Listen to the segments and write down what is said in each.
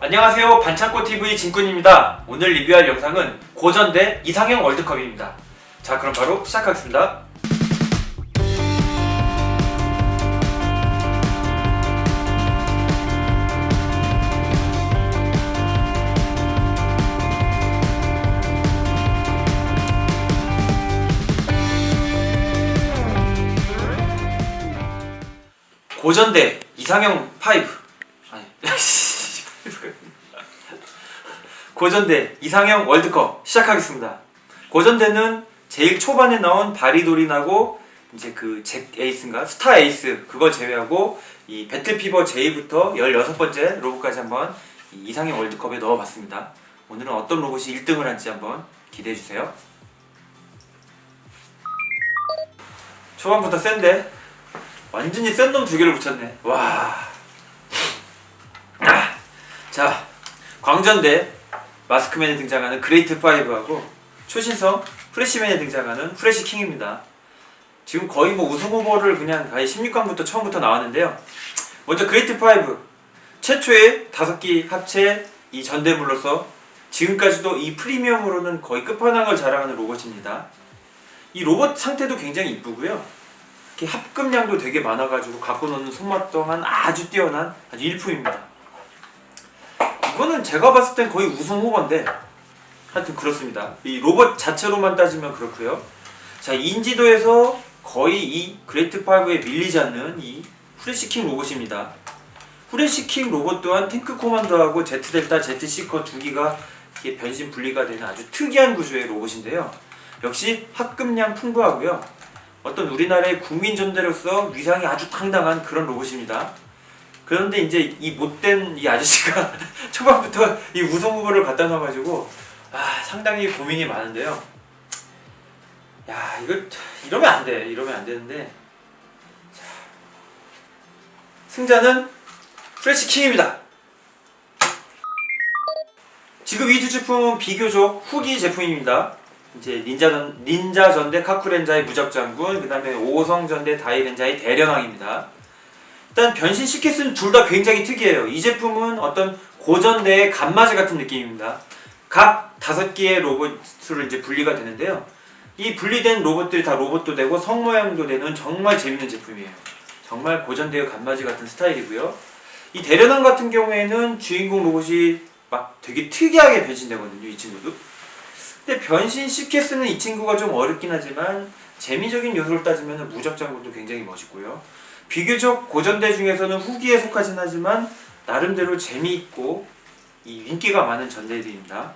안녕하세요, 반창고TV 진꾼입니다. 오늘 리뷰할 영상은 고전대 이상형 월드컵입니다. 자, 그럼 바로 시작하겠습니다. 고전대 이상형 5 아니 고전대 이상형 월드컵 시작하겠습니다. 고전대는 제일 초반에 나온 바리도린하고 이제 그 잭 에이스인가 스타 에이스 그거 제외하고 이 배틀피버 J부터 16번째 로봇까지 한번 이 이상형 월드컵에 넣어봤습니다. 오늘은 어떤 로봇이 1등을 할지 한번 기대해주세요. 초반부터 센데 완전히 센 놈 두 개를 붙였네. 와. 자, 광전대 마스크맨에 등장하는 그레이트 5하고 초신성 프레시맨에 등장하는 프레시킹입니다. 지금 거의 뭐 우승 후보를 그냥 아예 16강부터 처음부터 나왔는데요. 먼저 그레이트 5 최초의 5기 합체 이 전대물로서 지금까지도 이 프리미엄으로는 거의 끝판왕을 자랑하는 로봇입니다. 이 로봇 상태도 굉장히 이쁘고요. 합금량도 되게 많아가지고 갖고 노는 손맛 또한 아주 뛰어난 아주 일품입니다. 이거는 제가 봤을 땐 거의 우승 후보인데 하여튼 그렇습니다. 이 로봇 자체로만 따지면 그렇고요. 자, 인지도에서 거의 이 그레이트 5에 밀리지 않는 이 후레시킹 로봇입니다. 후레시킹 로봇 또한 탱크 코만더하고 제트델타, 제트시커 두 기가 변신 분리가 되는 아주 특이한 구조의 로봇인데요. 역시 합금량 풍부하고요. 어떤 우리나라의 국민전대로서 위상이 아주 당당한 그런 로봇입니다. 그런데 이제 이 못된 이 아저씨가 초반부터 이 우승 후보를 갖다 놔가지고 상당히 고민이 많은데요. 야, 이거 이러면 안 돼. 이러면 안 되는데. 자, 승자는 프레시킹입니다. 지금 이 두 제품은 비교적 후기 제품입니다. 이제 닌자 전대 카쿠렌자의 무적장군, 그 다음에 오성 전대 다이렌자의 대련왕입니다. 일단 변신 시켓은 둘 다 굉장히 특이해요. 이 제품은 어떤 고전대의 간마제 같은 느낌입니다. 각 5개의 로봇으로 이제 분리가 되는데요. 이 분리된 로봇들이 다 로봇도 되고 성 모양도 되는 정말 재밌는 제품이에요. 정말 고전대의 간마제 같은 스타일이고요. 이 대련왕 같은 경우에는 주인공 로봇이 막 되게 특이하게 변신되거든요. 이 친구도. 근데 변신 시켓스는 이 친구가 좀 어렵긴 하지만 재미적인 요소를 따지면 무적장군도 굉장히 멋있고요. 비교적 고전대 중에서는 후기에 속하진 하지만 나름대로 재미있고 이 인기가 많은 전대들입니다.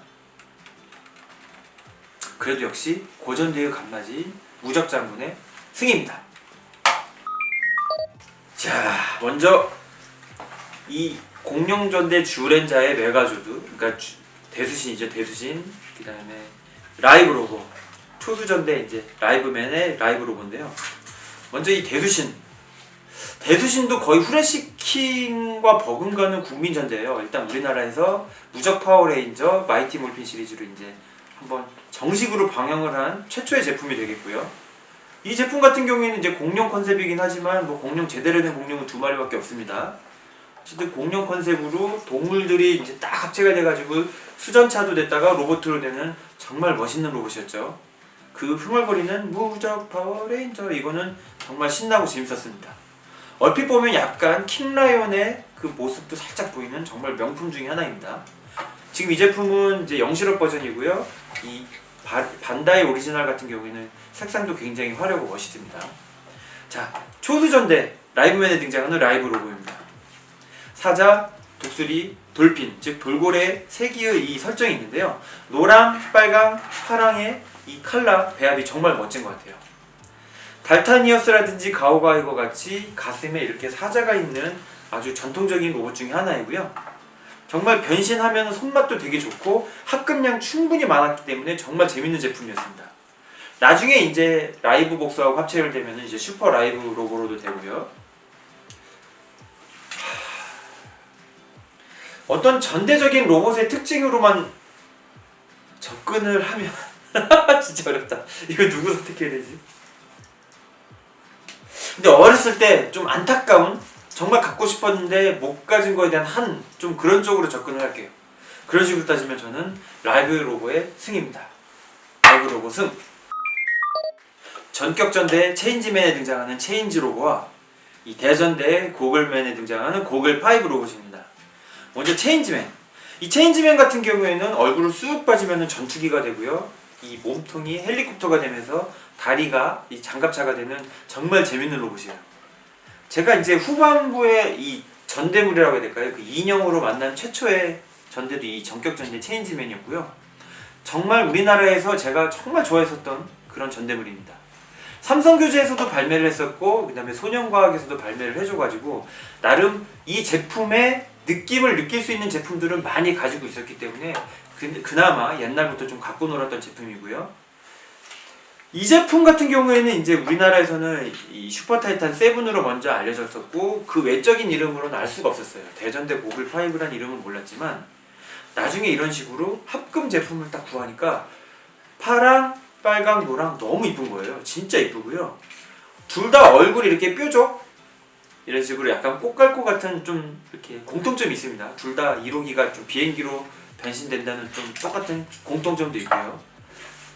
그래도 역시 고전대의 간마지 무적장군의 승입니다. 자, 먼저 이 공룡전대 주렌자의 메가조드, 그러니까 대수신이죠. 대수신. 그 다음에 라이브 로보, 투수전대 이제 라이브맨의 라이브 로보인데요. 먼저 이 대수신도 거의 후레시킹과 버금가는 국민전대예요. 일단 우리나라에서 무적 파워레인저 마이티 몰핀 시리즈로 이제 한번 정식으로 방영을 한 최초의 제품이 되겠고요. 이 제품 같은 경우에는 이제 공룡 컨셉이긴 하지만 뭐 공룡 제대로 된 공룡은 2마리밖에 없습니다. 어쨌든 공룡 컨셉으로 동물들이 이제 딱 합체가 돼가지고 수전차도 됐다가 로봇으로 되는 정말 멋있는 로봇이었죠. 그 흥얼거리는 무적 파워레인저 이거는 정말 신나고 재밌었습니다. 얼핏 보면 약간 킹라이온의 그 모습도 살짝 보이는 정말 명품 중에 하나입니다. 지금 이 제품은 이제 영실업 버전이고요. 이 반다이 오리지널 같은 경우에는 색상도 굉장히 화려하고 멋있습니다. 자, 초수전대 라이브맨에 등장하는 라이브 로고입니다. 사자, 독수리, 돌핀, 즉 돌고래 3기의 이 설정이 있는데요. 노랑, 빨강, 파랑의 이 컬러 배합이 정말 멋진 것 같아요. 달타니어스라든지 가오가이거 같이 가슴에 이렇게 사자가 있는 아주 전통적인 로봇 중에 하나이고요. 정말 변신하면 손맛도 되게 좋고 합금량 충분히 많았기 때문에 정말 재밌는 제품이었습니다. 나중에 이제 라이브 복수하고 합체를 되면 이제 슈퍼 라이브 로고로도 되고요. 어떤 전대적인 로봇의 특징으로만 접근을 하면 진짜 어렵다. 이거 누구 선택해야 되지? 근데 어렸을 때 좀 안타까운 정말 갖고 싶었는데 못 가진 거에 대한 좀 그런 쪽으로 접근을 할게요. 그런 식으로 따지면 저는 라이브 로고의 승입니다. 라이브 로고 승. 전격전대 체인지맨에 등장하는 체인지 로고와 이 대전대 고글맨에 등장하는 고글 5 로봇입니다. 먼저 체인지맨. 이 체인지맨 같은 경우에는 얼굴을 쑥 빠지면 전투기가 되고요. 이 몸통이 헬리콥터가 되면서 다리가 이 장갑차가 되는 정말 재밌는 로봇이에요. 제가 이제 후반부에 이 전대물이라고 해야 될까요? 그 인형으로 만난 최초의 전대도 이 전격전대 체인지맨이었고요. 정말 우리나라에서 제가 정말 좋아했었던 그런 전대물입니다. 삼성교재에서도 발매를 했었고 그 다음에 소년과학에서도 발매를 해줘가지고 나름 이 제품의 느낌을 느낄 수 있는 제품들은 많이 가지고 있었기 때문에 그나마 옛날부터 좀 갖고 놀았던 제품이고요. 이 제품 같은 경우에는 이제 우리나라에서는 이 슈퍼타이탄 7으로 먼저 알려졌었고 그 외적인 이름으로는 알 수가 없었어요. 대전대 고글 5라는 이름은 몰랐지만 나중에 이런 식으로 합금 제품을 딱 구하니까 파랑, 빨강, 노랑 너무 이쁜 거예요. 진짜 이쁘고요. 둘 다 얼굴이 이렇게 뾰족 이런 식으로 약간 꽃갈고 같은 좀 이렇게 공통점이 있습니다. 둘 다 1호기가 좀 비행기로 변신된다는 좀 똑같은 공통점도 있고요.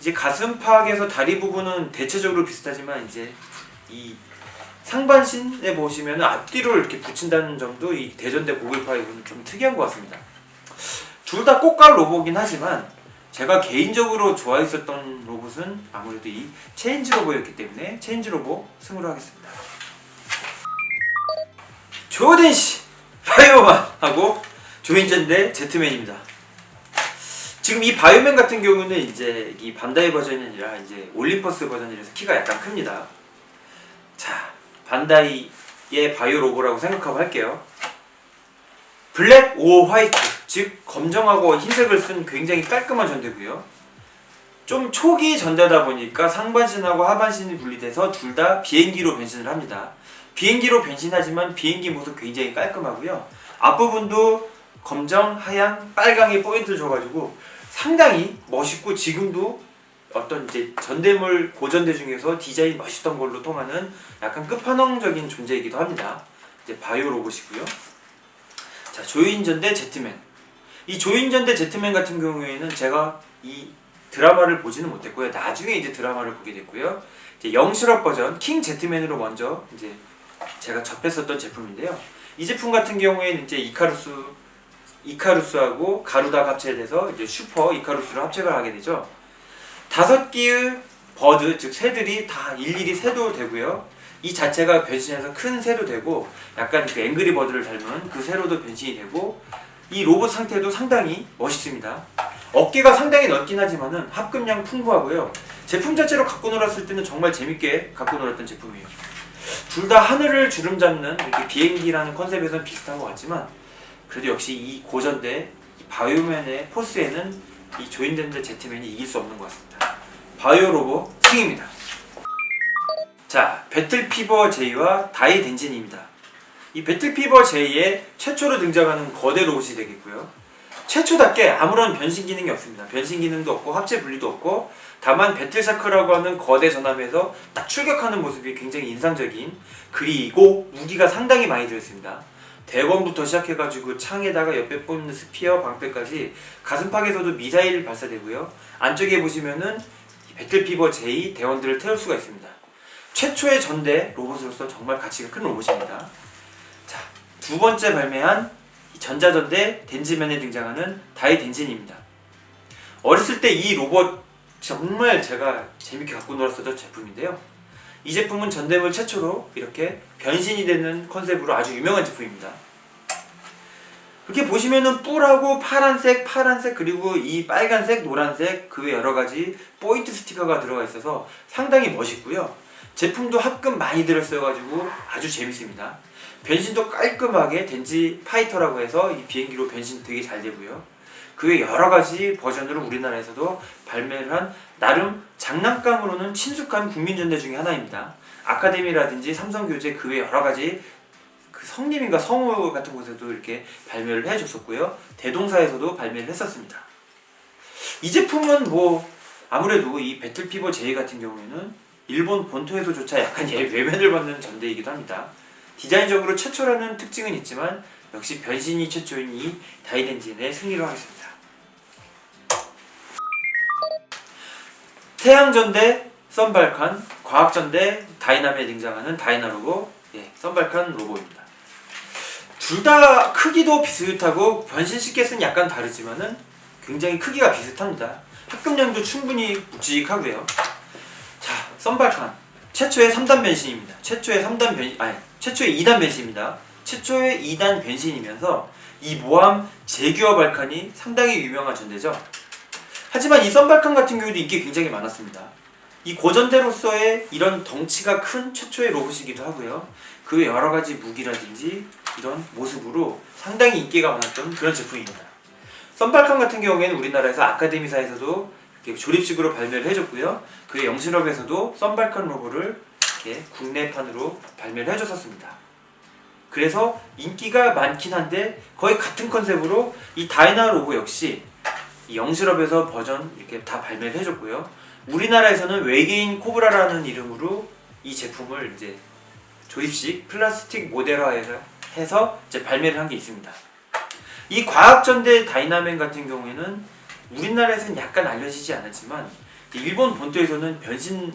이제 가슴팍에서 다리 부분은 대체적으로 비슷하지만 이제 이 상반신에 보시면 앞뒤로 이렇게 붙인다는 점도 이 대전대 고글 5는 좀 특이한 것 같습니다. 둘 다 꽃갈 로봇이긴 하지만 제가 개인적으로 좋아했었던 로봇은 아무래도 이 체인지 로봇이었기 때문에 체인지 로봇 승으로 하겠습니다. 조덴시 바이오만 하고 조인전대 제트맨입니다. 지금 이 바이오맨 같은 경우는 이제 이 반다이 버전이 아니라 이제 올림퍼스 버전이라서 키가 약간 큽니다. 자, 반다이의 바이오 로고라고 생각하고 할게요. 블랙 오 화이트, 즉 검정하고 흰색을 쓴 굉장히 깔끔한 전대고요. 좀 초기 전대다 보니까 상반신하고 하반신이 분리돼서 둘 다 비행기로 변신을 합니다. 비행기로 변신하지만 비행기 모습 굉장히 깔끔하고요. 앞부분도 검정, 하얀, 빨강의 포인트를 줘가지고 상당히 멋있고 지금도 어떤 이제 전대물 고전대 중에서 디자인 멋있던 걸로 통하는 약간 끝판왕적인 존재이기도 합니다. 이제 바이오 로봇이고요. 자, 조인전대 제트맨. 이 조인전대 제트맨 같은 경우에는 제가 이 드라마를 보지는 못했고요. 나중에 이제 드라마를 보게 됐고요. 이제 영실업 버전 킹 제트맨으로 먼저 이제 제가 접했었던 제품인데요. 이 제품 같은 경우에는 이제 이카루스하고 가루다가 합체돼서 이제 슈퍼 이카루스로 합체를 하게 되죠. 5개의 버드, 즉 새들이 다 일일이 새도 되고요. 이 자체가 변신해서 큰 새도 되고 약간 그 앵그리 버드를 닮은 그 새로도 변신이 되고 이 로봇 상태도 상당히 멋있습니다. 어깨가 상당히 넓긴 하지만은 합금량 풍부하고요. 제품 자체로 갖고 놀았을 때는 정말 재밌게 갖고 놀았던 제품이에요. 둘 다 하늘을 주름잡는 이렇게 비행기라는 컨셉에서는 비슷한 것 같지만 그래도 역시 이 고전대 바이오맨의 포스에는 이 조인전대 제트맨이 이길 수 없는 것 같습니다. 바이오 로봇 승입니다. 자, 배틀피버 J와 다이 덴진입니다. 이 배틀피버 J의 최초로 등장하는 거대 로봇이 되겠고요. 최초답게 아무런 변신 기능이 없습니다. 변신 기능도 없고 합체 분리도 없고 다만 배틀샤크라고 하는 거대 전함에서 딱 출격하는 모습이 굉장히 인상적인, 그리고 무기가 상당히 많이 들어있습니다. 대검부터 시작해가지고 창에다가 옆에 꽂는 스피어, 방패까지 가슴팍에서도 미사일 발사되고요. 안쪽에 보시면은 배틀피버 J 대원들을 태울 수가 있습니다. 최초의 전대 로봇으로서 정말 가치가 큰 로봇입니다. 자, 두 번째 발매한 전자전대 덴지맨에 등장하는 다이 덴진입니다. 어렸을 때 이 로봇 정말 제가 재밌게 갖고 놀았었던 제품인데요. 이 제품은 전대물 최초로 이렇게 변신이 되는 컨셉으로 아주 유명한 제품입니다. 이렇게 보시면은 뿔하고 파란색 그리고 이 빨간색, 노란색 그 외 여러가지 포인트 스티커가 들어가 있어서 상당히 멋있고요. 제품도 합금 많이 들었어가지고 아주 재밌습니다. 변신도 깔끔하게 덴지 파이터라고 해서 이 비행기로 변신 되게 잘 되고요. 그 외 여러가지 버전으로 우리나라에서도 발매를 한 나름 장난감으로는 친숙한 국민전대 중에 하나입니다. 아카데미라든지 삼성교재 그 외 여러가지 그 성림인가 성우 같은 곳에도 이렇게 발매를 해줬었고요. 대동사에서도 발매를 했었습니다. 이 제품은 뭐 아무래도 이 배틀피버 J 같은 경우에는 일본 본토에서조차 약간 외면을 받는 전대이기도 합니다. 디자인적으로 최초라는 특징은 있지만 역시 변신이 최초인 이 다이덴진의 승리로 하겠습니다. 태양전대 썬발칸, 과학전대 다이나메에 등장하는 다이나로보, 썬발칸 로보입니다. 둘 다 크기도 비슷하고 변신 시켓은 약간 다르지만은 굉장히 크기가 비슷합니다. 합금량도 충분히 묵직하고요. 자, 썬발칸 최초의 3단 변신입니다. 최초의 2단 변신입니다. 최초의 2단 변신이면서 이 모함 제규어 발칸이 상당히 유명한 전대죠. 하지만 이 썬발칸 같은 경우도 인기 굉장히 많았습니다. 이 고전대로서의 이런 덩치가 큰 최초의 로봇이기도 하고요. 그 여러가지 무기라든지 이런 모습으로 상당히 인기가 많았던 그런 제품입니다. 썬발칸 같은 경우에는 우리나라에서 아카데미사에서도 이렇게 조립식으로 발매를 해줬고요. 그의 영실업에서도 썬발칸 로봇을 이렇게 국내판으로 발매를 해줬었습니다. 그래서 인기가 많긴 한데 거의 같은 컨셉으로 이 다이나 로보 역시 이 영실업에서 버전 이렇게 다 발매를 해줬고요. 우리나라에서는 외계인 코브라라는 이름으로 이 제품을 이제 조립식 플라스틱 모델화해서 이제 발매를 한 게 있습니다. 이 과학전대 다이나맨 같은 경우에는 우리나라에서는 약간 알려지지 않았지만 일본 본토에서는 변신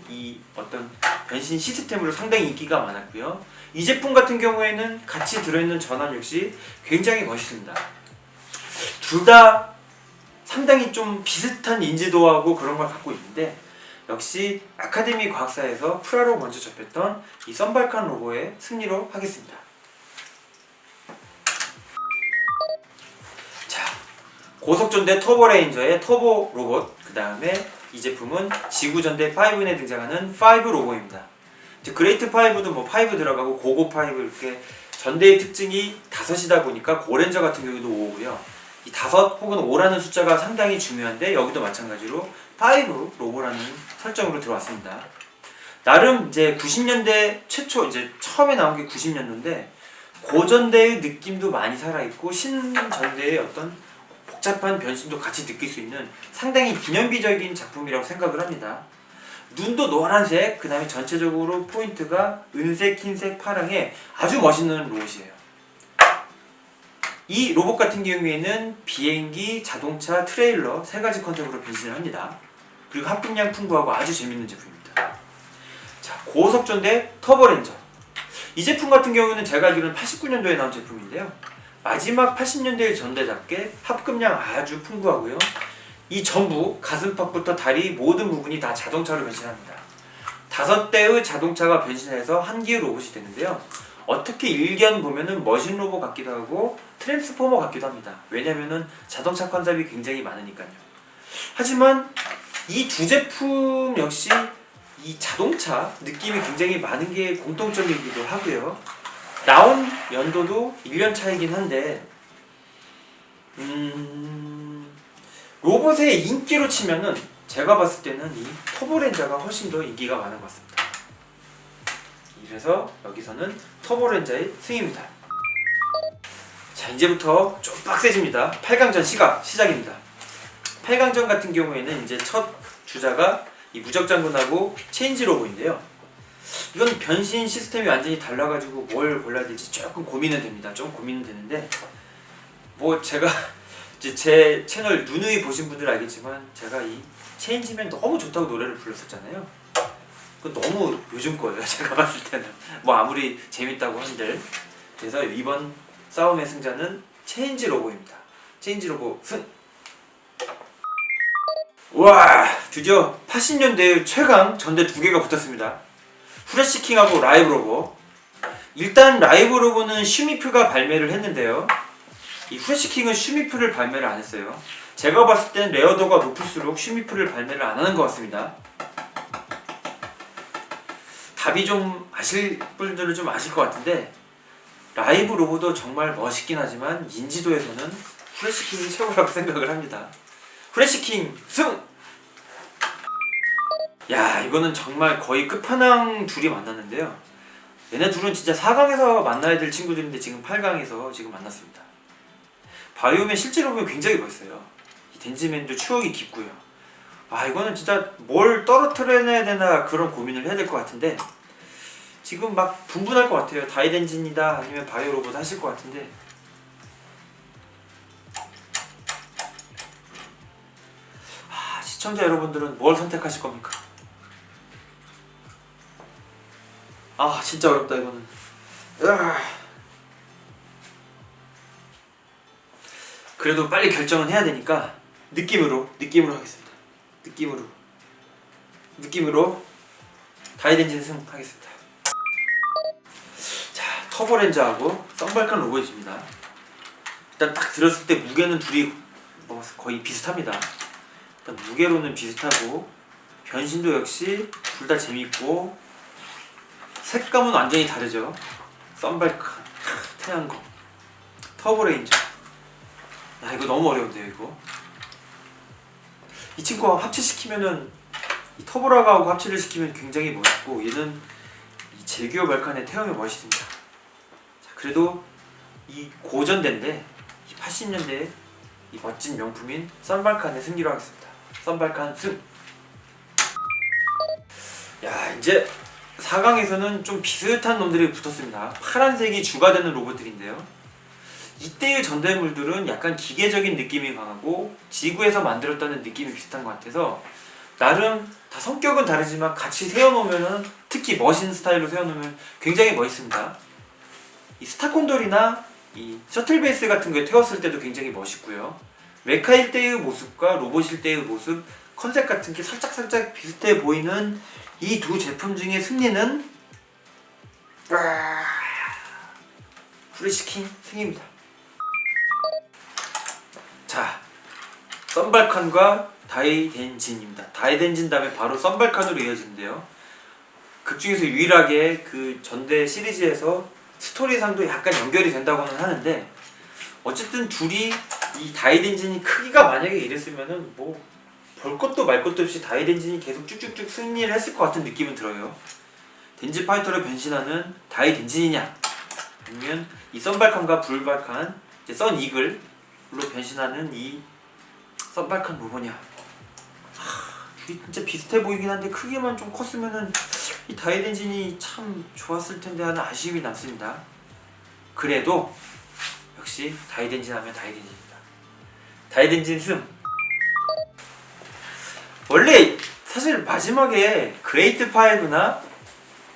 시스템으로 상당히 인기가 많았고요. 이 제품 같은 경우에는 같이 들어있는 전함 역시 굉장히 멋있습니다. 둘 다 상당히 좀 비슷한 인지도하고 그런 걸 갖고 있는데 역시 아카데미 과학사에서 프라로 먼저 접했던 이 썬발칸 로보의 승리로 하겠습니다. 자, 고속전대 터보레인저의 터보 로봇, 그 다음에 이 제품은 지구전대 5에 등장하는 5 로보입니다. 그레이트 5도 뭐 5 들어가고 고고 5 이렇게 전대의 특징이 5이다 보니까 고렌저 같은 경우도 5고요. 이 5 혹은 5라는 숫자가 상당히 중요한데 여기도 마찬가지로 5 로보라는 설정으로 들어왔습니다. 나름 이제 90년대 최초 이제 처음에 나온 게 90년도인데 고전대의 느낌도 많이 살아있고 신전대의 어떤 복잡한 변신도 같이 느낄 수 있는 상당히 기념비적인 작품이라고 생각을 합니다. 눈도 노란색, 그 다음에 전체적으로 포인트가 은색, 흰색, 파랑에 아주 멋있는 로봇이에요. 이 로봇 같은 경우에는 비행기, 자동차, 트레일러 3가지 컨셉으로 변신을 합니다. 그리고 합금량 풍부하고 아주 재밌는 제품입니다. 자, 고속전대 터보렌저. 이 제품 같은 경우는 제가 알기로는 89년도에 나온 제품인데요. 마지막 80년대의 전대답게 합금량 아주 풍부하고요. 이 전부 가슴팍부터 다리 모든 부분이 다 자동차로 변신합니다. 5대의 자동차가 변신해서 한 개의 로봇이 되는데요. 어떻게 일견 보면은 머신 로봇 같기도 하고 트랜스포머 같기도 합니다. 왜냐면은 자동차 컨셉이 굉장히 많으니까요. 하지만 이 두 제품 역시 이 자동차 느낌이 굉장히 많은 게 공통점이기도 하고요. 나온 연도도 1년 차이긴 한데 로봇의 인기로 치면은 제가 봤을 때는 이 터보렌저가 훨씬 더 인기가 많은 것 같습니다. 그래서 여기서는 터보렌저의 승입니다. 자, 이제부터 좀 빡세집니다. 8강전 시작입니다. 8강전 같은 경우에는 이제 첫 주자가 이 무적장군하고 체인지 로보인데요. 이건 변신 시스템이 완전히 달라가지고 뭘 골라야 될지 조금 고민은 됩니다. 좀 고민은 되는데 뭐 제가 이제 제 채널 누누이 보신 분들 알겠지만 제가 이 체인지면 너무 좋다고 노래를 불렀었잖아요. 그건 너무 요즘 거예요. 제가 봤을 때는 뭐 아무리 재밌다고 한들. 그래서 이번 싸움의 승자는 체인지 로보입니다. 체인지 로보 승! 와, 드디어 80년대의 최강 전대 2개가 붙었습니다. 후레시킹하고 라이브 로보. 일단 라이브 로보는 슈미프가 발매를 했는데요. 이 후레시킹은 슈미프를 발매를 안 했어요. 제가 봤을 땐 레어도가 높을수록 슈미프를 발매를 안 하는 것 같습니다. 답이 좀 아실 분들은 좀 아실 것 같은데 라이브 로보도 정말 멋있긴 하지만 인지도에서는 후레시킹이 최고라고 생각을 합니다. 후레시킹 승! 야, 이거는 정말 거의 끝판왕 둘이 만났는데요. 얘네 둘은 진짜 4강에서 만나야 될 친구들인데 지금 8강에서 지금 만났습니다. 바이오맨 실제로 보면 굉장히 멋있어요. 이 덴지맨도 추억이 깊고요. 아, 이거는 진짜 뭘 떨어뜨려야 되나 그런 고민을 해야 될 것 같은데 지금 막 분분할 것 같아요. 다이덴진이다 아니면 바이오 로봇 하실 것 같은데 시청자 여러분들은 뭘 선택하실 겁니까? 진짜 어렵다 이거는. 그래도 빨리 결정은 해야 되니까 느낌으로 하겠습니다. 느낌으로 다이덴진 승 하겠습니다. 자, 터보렌즈하고 썬발칸 로봇입니다. 일단 딱 들었을 때 무게는 둘이 거의 비슷합니다. 일단 무게로는 비슷하고 변신도 역시 둘 다 재밌고 색감은 완전히 다르죠. 썬발칸, 태양광, 터보레인저. 이거 너무 어려운데요 이거. 이 친구와 합체시키면은 이 터보라가하고 합체를 시키면 굉장히 멋있고 얘는 이 제규어 발칸의 태음이 멋있습니다. 자, 그래도 이 고전대인데 이 80년대 이 멋진 명품인 썬발칸의 승리로 하겠습니다. 썬발칸 승! 이제 4강에서는 좀 비슷한 놈들이 붙었습니다. 파란색이 주가 되는 로봇들인데요. 이때의 전대물들은 약간 기계적인 느낌이 강하고 지구에서 만들었다는 느낌이 비슷한 것 같아서 나름 다 성격은 다르지만 같이 세워놓으면 특히 머신 스타일로 세워놓으면 굉장히 멋있습니다. 이 스타콘돌이나 이 셔틀베이스 같은 거에 태웠을 때도 굉장히 멋있고요. 메카일 때의 모습과 로봇일 때의 모습, 컨셉 같은 게 살짝 비슷해 보이는 이 두 제품 중에 승리는 프레시킹 승입니다. 자, 썬발칸과 다이덴진입니다. 다이덴진 다음에 바로 썬발칸으로 이어지는데요. 극 중에서 유일하게 그 전대 시리즈에서 스토리상도 약간 연결이 된다고는 하는데 어쨌든 둘이 이 다이덴진이 크기가 만약에 이랬으면은 뭐 볼 것도 말 것도 없이 다이덴진이 계속 쭉쭉쭉 승리를 했을 것 같은 느낌은 들어요. 덴지 파이터로 변신하는 다이덴진이냐 아니면 이 썬발칸과 불발칸, 이제 썬 이글로 변신하는 이 썬발칸 로봇이냐. 둘이 진짜 비슷해 보이긴 한데 크기만 좀 컸으면은 이 다이덴진이 참 좋았을 텐데 하는 아쉬움이 남습니다. 그래도 역시 다이덴진 하면 다이덴진입니다. 다이덴진 승! 원래 사실 마지막에 그레이트 5나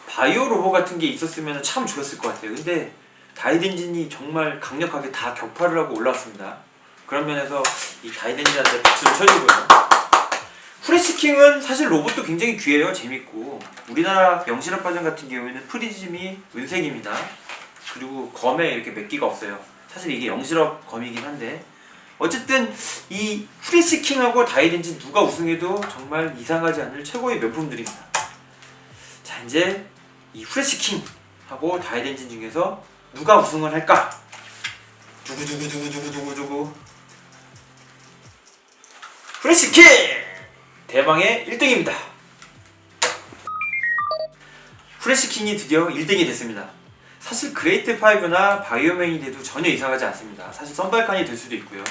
바이오 로봇 같은 게 있었으면 참 좋았을 것 같아요. 근데 다이덴진이 정말 강력하게 다 격파를 하고 올라왔습니다. 그런 면에서 이 다이덴진한테 박수를 쳐주고요. 프레시킹은 사실 로봇도 굉장히 귀해요. 재밌고 우리나라 영실업바전 같은 경우에는 프리즘이 은색입니다. 그리고 검에 이렇게 몇 개가 없어요. 사실 이게 영실업 검이긴 한데 어쨌든 이 프레시킹하고 다이덴진 누가 우승해도 정말 이상하지 않을 최고의 명품들입니다. 자, 이제 이 프레시킹하고 다이덴진 중에서 누가 우승을 할까? 두구두구 프레시킹! 대망의 1등입니다. 프레시킹이 드디어 1등이 됐습니다. 사실 그레이트 5나 바이오맨이 돼도 전혀 이상하지 않습니다. 사실 썬발칸이 될 수도 있고요.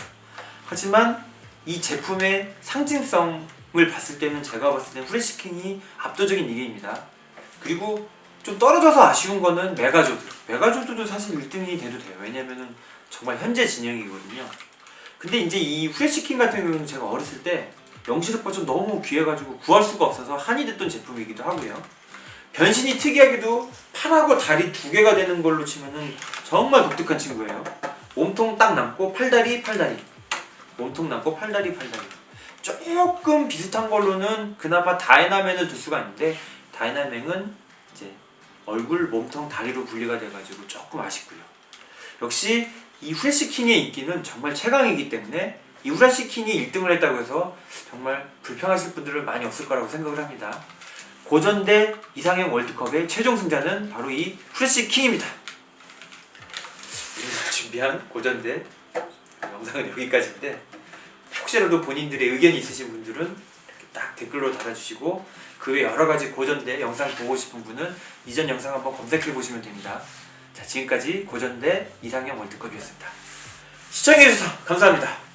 하지만 이 제품의 상징성을 봤을 때는 제가 봤을 때는 프레시킹이 압도적인 1위입니다. 그리고 좀 떨어져서 아쉬운 거는 메가조드도 사실 1등이 돼도 돼요. 왜냐면은 정말 현재 진영이거든요. 근데 이제 이 프레시킹 같은 경우는 제가 어렸을 때 영실업 버전 너무 귀해가지고 구할 수가 없어서 한이 됐던 제품이기도 하고요. 변신이 특이하게도 팔하고 다리 두 개가 되는 걸로 치면은 정말 독특한 친구예요. 몸통 딱 남고 팔다리. 몸통 남고 팔다리. 조금 비슷한 걸로는 그나마 다이나맨을 둘 수가 있는데 다이나맨은 이제 얼굴, 몸통, 다리로 분리가 돼가지고 조금 아쉽고요. 역시 이 프레시킹의 인기는 정말 최강이기 때문에 이 프레시킹이 1등을 했다고 해서 정말 불평하실 분들은 많이 없을 거라고 생각을 합니다. 고전대 이상형 월드컵의 최종 승자는 바로 이 프레시킹입니다. 우리가 준비한 고전대 영상은 여기까지인데 혹시라도 본인들의 의견이 있으신 분들은 이렇게 딱 댓글로 달아주시고 그 외 여러가지 고전대 영상 보고 싶은 분은 이전 영상 한번 검색해 보시면 됩니다. 자, 지금까지 고전대 이상형 월드컵이었습니다. 시청해주셔서 감사합니다.